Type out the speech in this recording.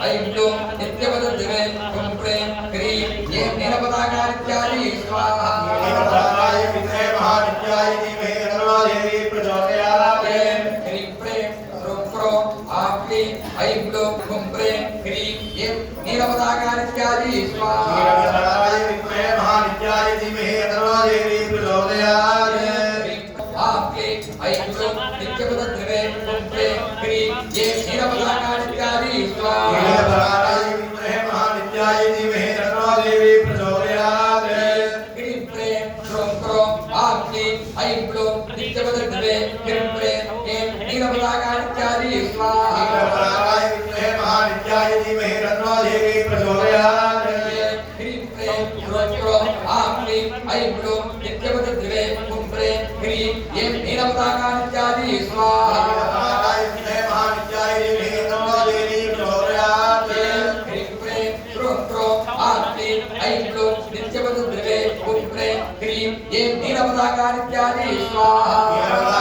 ऐं क्लूं नित्यवदद्धिवे हुं प्रें क्रीं ऐं नीलपताकारित्यादि स्वाहा नीलपताकाय विद्महे महानित्याय धीमहि तन्नो देवी प्रचोदयात् क्रीं प्रें क्रूं क्रों क्लीं ऐं क्लूं हुं प्रें क्रीं ऐं नीलपताकारित्यादि स्वाहा नीलपताकाय विद्महे महानित्याय धीमहि तन्नो देवी प्रचोदयात् ऐं क्लूं नित्यवदद्धिवे हुं प्रें क्रीं ऐं नीलपताकारित्यादि स्वाहा नीलपताकाय विद्महे महानित्याय धीमहि तन्नो देवी प्रचोदयात् क्रीं प्रें क्रूं क्रों क्लीं ऐं क्लूं नित्यवदद्धिवे हुं प्रें ऐं नीलपताकारित्यादि स्वाहा नीलपताकाय विद्महे महानित्याय धीमहि तन्नो देवी प्रचोदयात् क्रीं प्रें क्रूं क्रों क्लीं ऐं क्लूं नित्यवदद्धिवे हुं प्रें क्रीं ऐं नीलपताकारित्यादि स्वाहा नीलपताकाय विद्महे महानित्याय धीमहि तन्नो देवी प्रचोदयात् क्रीं प्रें क्रूं क्रों क्लीं ऐं क्लूं नित्यवदद्धिवे हुं प्रें क्रीं ऐं नीलपताकारित्यादि स्वाहा